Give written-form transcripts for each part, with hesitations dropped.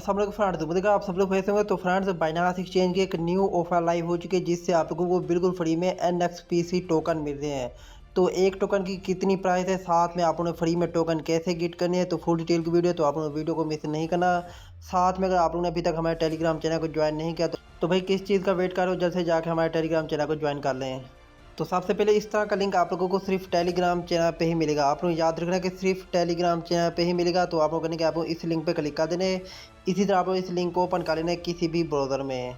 सब लोग फ्रेंड्स उम्मीद है आप सब लोग कैसे होंगे। तो फ्रेंड्स बाइनांस एक्सचेंज की एक न्यू ऑफर लाइव हो चुकी है जिससे आप लोगों को बिल्कुल फ्री में NXPC टोकन मिल रहे हैं। तो एक टोकन की कितनी प्राइस है, साथ में आप उन्हें फ्री में टोकन कैसे गेट करने हैं, तो फुल डिटेल की वीडियो तो आप लोग वीडियो को मिस नहीं करना। साथ में अगर आप लोगों ने अभी तक हमारे टेलीग्राम चैनल को ज्वाइन नहीं किया तो भाई किस चीज़ का वेट कर रहे हो, जल्द से जाकर हमारे टेलीग्राम चैनल को ज्वाइन कर लें। तो सबसे पहले इस तरह का लिंक आप लोगों को सिर्फ टेलीग्राम चैनल पे ही मिलेगा। आप लोग याद रखना कि सिर्फ टेलीग्राम चैनल पे ही मिलेगा। तो आप लोग करने के आप लोग इस लिंक पे क्लिक कर देने। इसी तरह आप लोग इस लिंक को ओपन कर लेना किसी भी ब्राउज़र में।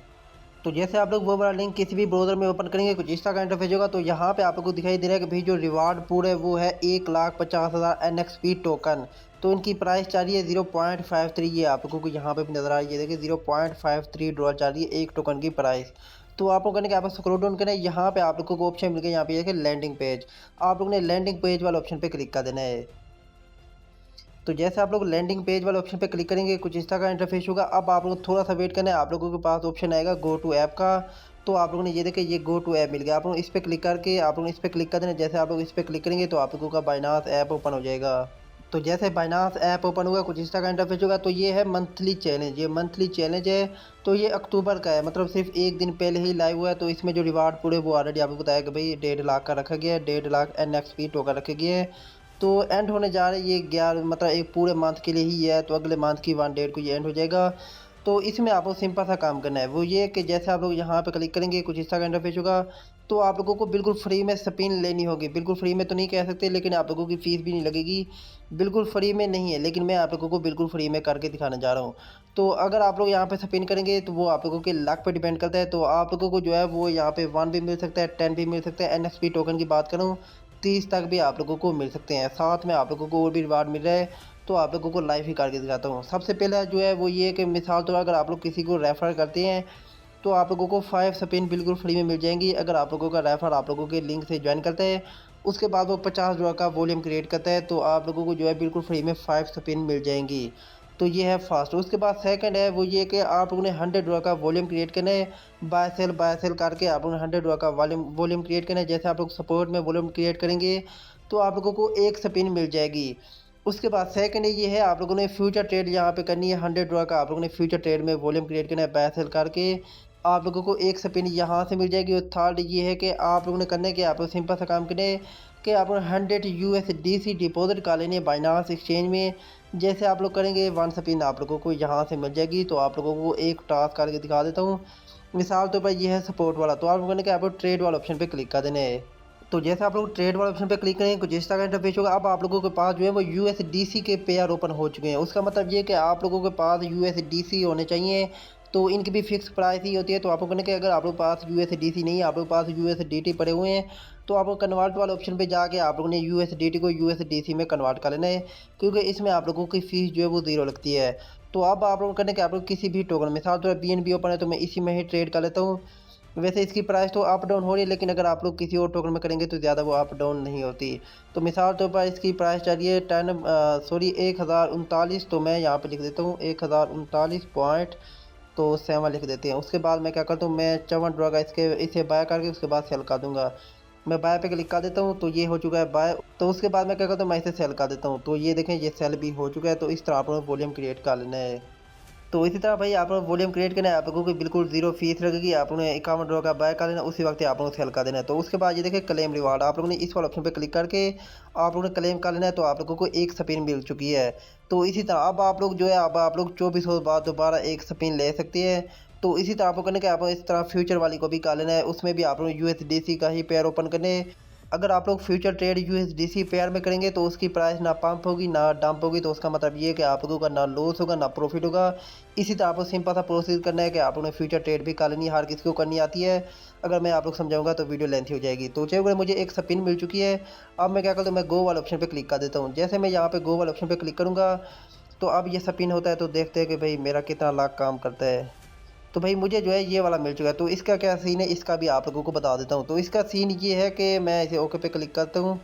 तो जैसे आप लोग वो वाला लिंक किसी भी ब्राउज़र में ओपन करेंगे कुछ इस तरह का इंटरफेस होगा। तो यहाँ पे आप लोग को दिखाई दे रहा है कि भाई जो रिवार्ड पूल है वो है 1,50,000 NXP टोकन। तो इनकी प्राइस चल रही है 0.53। ये आप लोगों को यहाँ पे भी नजर आ रही है, देखिए $0.53 चल रही है एक टोकन की प्राइस। तो आप लोग करने के आप स्क्रॉल डाउन करें, यहाँ पे आप लोगों को ऑप्शन मिल गया, यहाँ पे देखिए लैंडिंग पेज। आप लोग ने लैंडिंग पेज वाले ऑप्शन पे क्लिक कर देना है। तो जैसे आप लोग लैंडिंग पेज वाले ऑप्शन पे क्लिक करेंगे कुछ इस तरह का इंटरफेस होगा। अब आप लोग थोड़ा सा वेट करना है, आप लोगों के पास ऑप्शन आएगा गो टू ऐप का। तो आप लोगों ने ये देखे ये गो टू ऐप मिल गया, आप लोग इस पर क्लिक करके आप लोग इस पर क्लिक कर देना। जैसे आप लोग इस पर क्लिक करेंगे तो आप लोगों का बाइनांस ऐप ओपन हो जाएगा। तो जैसे बाइनांस ऐप ओपन होगा कुछ इस तरह का इंटरफेस होगा। तो ये है मंथली चैलेंज, ये मंथली चैलेंज है। तो ये अक्टूबर का है, मतलब सिर्फ एक दिन पहले ही लाइव हुआ है। तो इसमें जो रिवार्ड पूरे वो ऑलरेडी आपको बताया कि भाई 1.5 लाख का रखा गया है, 1.5 लाख NXP टोकन रखे गए हैं। तो एंड होने जा रहे हैं ये 11, मतलब एक पूरे मंथ के लिए ही है। तो अगले मंथ की 1 डेट को ये एंड हो जाएगा। तो इसमें आपको सिंपल सा काम करना है, वो ये कि जैसे आप लोग यहाँ पे क्लिक करेंगे कुछ इस तरह का इंटरफेस होगा। तो आप लोगों को बिल्कुल फ्री में स्पिन लेनी होगी। बिल्कुल फ्री में तो नहीं कह सकते, लेकिन आप लोगों की फ़ीस भी नहीं लगेगी। बिल्कुल फ्री में नहीं है, लेकिन मैं आप लोगों को बिल्कुल फ्री में करके दिखाने जा रहा हूँ। तो अगर आप लोग यहाँ पे स्पिन करेंगे तो वो आप लोगों के लक पे डिपेंड करता है। तो आप लोगों को जो है वो यहाँ पे 1 भी मिल सकता है, 10 भी मिल सकता है। NXP टोकन की बात करूँ 30 तक भी आप लोगों को मिल सकते हैं। साथ में आप लोगों को और भी रिवार्ड मिल रहा है। तो आप लोगों को लाइव ही करके दिखाता हूँ। सबसे पहला जो है वो ये कि मिसाल तो अगर आप लोग किसी को रेफ़र करते हैं तो आप लोगों को 5 स्पिन बिल्कुल फ्री में मिल जाएंगी। अगर आप लोगों का रेफ़र आप लोगों के लिंक से ज्वाइन करते हैं, उसके बाद वो $50 का वॉल्यूम क्रिएट करता है, तो आप लोगों को जो है बिल्कुल फ्री में 5 स्पिन मिल जाएंगी। तो ये है फर्स्ट। उसके बाद सेकंड है वो ये कि आप लोगों ने $100 का वॉल्यूम क्रिएट करना है। बाय सेल करके आप लोगों ने $100 का वॉल्यूम क्रिएट करना है। जैसे आप लोग सपोर्ट में वॉल्यूम क्रिएट करेंगे तो आप लोगों को एक स्पिन मिल जाएगी। उसके बाद सेकंड ये है आप लोगों ने फ्यूचर ट्रेड यहाँ पे करनी है। $100 का आप लोगों ने फ्यूचर ट्रेड में वॉल्यूम क्रिएट करना है। बाय सेल करके आप लोगों को एक स्पिन यहाँ से मिल जाएगी। और थर्ड ये है कि आप लोगों ने करना है कि आप लोग सिंपल सा काम करें कि आप लोग 100 USDC डिपॉजिट कर लेने बाइनांस एक्सचेंज में। जैसे आप लोग करेंगे 1 स्पिन आप लोगों को यहाँ से मिल जाएगी। तो आप लोगों को एक टास्क करके दिखा देता हूँ। मिसाल तो भाई ये है सपोर्ट वाला, तो आप लोगों ने क्या आप लोग ट्रेड वाला ऑप्शन पे क्लिक कर देना है। तो जैसे आप लोग ट्रेड वाले ऑप्शन पे क्लिक करेंगे कुछ इस तरह का इंटरफेस होगा। अब आप लोगों के पास जो है वो USDC के पेयर ओपन हो चुके हैं। उसका मतलब ये कि आप लोगों के पास USDC होने चाहिए। तो इनकी भी फिक्स प्राइस ही होती है। तो आप लोगों ने कि अगर आप लोग पास USDC नहीं है, आप लोग पास USDT पड़े हुए हैं, तो आप लोग कन्वर्ट वाले ऑप्शन पे जाके आप लोगों ने USDT को USDC में कन्वर्ट कर लेना है, क्योंकि इसमें आप लोगों की फ़ीस जो है वो 0 लगती है। तो अब आप लोगों को करना है कि आप लोग किसी भी टोकन, मिसाल तो BNB ओपन है तो मैं इसी में ही ट्रेड कर लेता हूँ। वैसे इसकी प्राइस तो अप डाउन हो रही है, लेकिन अगर आप लोग किसी और टोकन में करेंगे तो ज़्यादा वो अप डाउन नहीं होती। तो मिसाल तौर पर इसकी प्राइस चल रही है 1039। तो मैं यहाँ पे लिख देता हूँ 1039 पॉइंट तो 7 लिख देते हैं। उसके बाद मैं क्या करता हूँ, मैं $54 का इसे बाय करके उसके बाद सेल कर दूँगा। मैं बाय पे क्लिक कर देता हूँ तो ये हो चुका है बाय। तो उसके बाद मैं क्या करता हूँ, मैं इसे सेल कर देता हूँ। तो ये देखें ये सेल भी हो चुका है। तो इस तरह आप लोग वॉल्यूम क्रिएट कर लेना है। तो इसी तरह भाई आप लोग वॉल्यूम क्रिएट करना है, आप लोगों को बिल्कुल 0 फीस लगेगी। आप लोगों ने $51 का बाय कर लेना, उसी वक्त आप लोगों को सेल कर देना है। तो उसके बाद ये देखिए क्लेम रिवार्ड, आप लोगों ने इस वाले ऑप्शन पे क्लिक करके आप लोगों ने क्लेम कर लेना है। तो आप लोगों को एक स्पिन मिल चुकी है। तो इसी तरह अब आप लोग जो है अब आप लोग 24 बाद दोबारा एक स्पिन ले सकते हैं। तो इसी तरह आपको करने के आप इस तरह फ्यूचर वाली को भी कर लेना है, उसमें भी आप लोग USDC का ही पेयर ओपन करने। अगर आप लोग फ्यूचर ट्रेड USDC पेयर में करेंगे तो उसकी प्राइस ना पंप होगी ना डंप होगी। तो उसका मतलब ये है कि आप लोगों का ना लॉस होगा ना प्रॉफिट होगा। इसी तरह आपको सिंपल सा प्रोसेस करना है कि आप लोगों ने फ्यूचर ट्रेड भी कर लेनी है, हर किसी को करनी आती है। अगर मैं आप लोग समझाऊंगा तो वीडियो लेंथी हो जाएगी। तो चलिए मुझे एक स्पिन मिल चुकी है। अब मैं क्या करता हूँ, मैं गो वाले ऑप्शन पर क्लिक कर देता हूँ। जैसे मैं यहाँ पर गो वाले ऑप्शन पर क्लिक करूँगा तो अब ये स्पिन होता है। तो देखते हैं कि भाई मेरा कितना लाख काम करता है। तो भाई मुझे जो है ये वाला मिल चुका है। तो इसका क्या सीन है इसका भी आप लोगों को बता देता हूँ। तो इसका सीन ये है कि मैं इसे ओके पे क्लिक करता हूँ।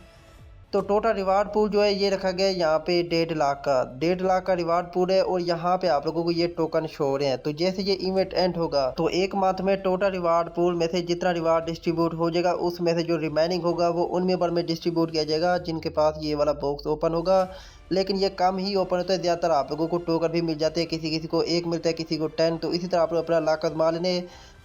तो टोटल रिवार्ड पूल जो है ये रखा गया है यहाँ पे 1.5 लाख का, 1.5 लाख का रिवार्ड पूल है और यहाँ पे आप लोगों को ये टोकन शो हो रहे हैं। तो जैसे ये इवेंट एंड होगा तो एक मंथ में टोटल रिवार्ड पूल में से जितना रिवार्ड डिस्ट्रीब्यूट हो जाएगा उसमें से जो रिमेनिंग होगा वो उन मेंबर में डिस्ट्रीब्यूट किया जाएगा जिनके पास ये वाला बॉक्स ओपन होगा। लेकिन ये कम ही ओपन होता है, ज़्यादातर आप लोगों को टोकन भी मिल जाते हैं, किसी किसी को 1 मिलता है, किसी को 10। तो इसी तरह आप लोग अपना लाख आजमा लेने।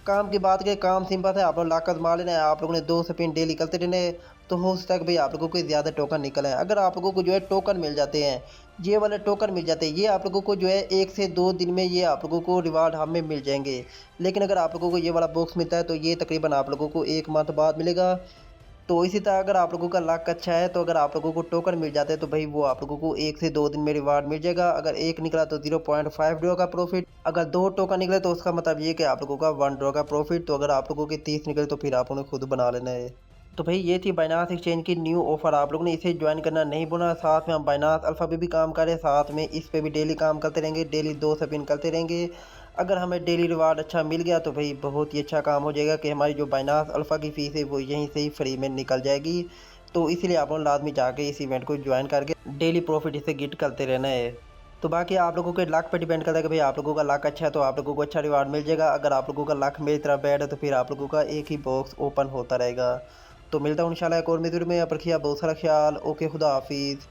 काम की बात करें, काम सिंपल है, आप लोग लाख आजमा लेना है, आप लोगों ने 2 स्पिन डेली करते रहने हैं, तो हो सकता है कि भाई आप लोगों को ज़्यादा टोकन निकल आए। अगर आप लोगों को जो है टोकन मिल जाते हैं, ये वाले टोकन मिल जाते हैं, ये आप लोगों को जो है 1 से 2 दिन में ये आप लोगों को रिवार्ड हमें मिल जाएंगे। लेकिन अगर आप लोगों को ये वाला बॉक्स मिलता है तो ये तकरीबन आप लोगों को 1 मंथ बाद मिलेगा। तो इसी तरह अगर आप लोगों का लक अच्छा है तो अगर आप लोगों को टोकन मिल जाते हैं तो भाई वो आप लोगों को 1 से 2 दिन में रिवार्ड मिल जाएगा। अगर एक निकला तो 0.5 ड्रॉ का प्रॉफिट, अगर 2 टोकन निकले तो उसका मतलब ये कि आप लोगों का 1 ड्रॉ का प्रॉफिट। तो अगर आप लोगों के 30 निकले तो फिर आप उन्हें खुद बना लेना है। तो भाई ये थी बाइनांस एक्सचेंज की न्यू ऑफ़र, आप लोगों ने इसे ज्वाइन करना नहीं भूलना। साथ में हम बाइनांस अल्फ़ा पे भी काम कर रहे हैं, साथ में इस पे भी डेली काम करते रहेंगे, डेली 2 स्पिन करते रहेंगे। अगर हमें डेली रिवार्ड अच्छा मिल गया तो भाई बहुत ही अच्छा काम हो जाएगा कि हमारी जो बाइनांस अल्फ़ा की फ़ीस है वो यहीं से ही फ्री में निकल जाएगी। तो इसीलिए आप लोग लाजमी जाके इस इवेंट को ज्वाइन करके डेली प्रॉफिट इसे गिट करते रहना है। तो बाकी आप लोगों के लक पे डिपेंड करता है कि भाई आप लोगों का लक अच्छा है तो आप लोगों को अच्छा रिवार्ड मिल जाएगा। अगर आप लोगों का लक मेरी तरह बैड है तो फिर आप लोगों का एक ही बॉक्स ओपन होता रहेगा। तो मिलता हूँ इंशाल्लाह एक और वीडियो में, आप रखिए बहुत सारा ख्याल। ओके, खुदा हाफिज़।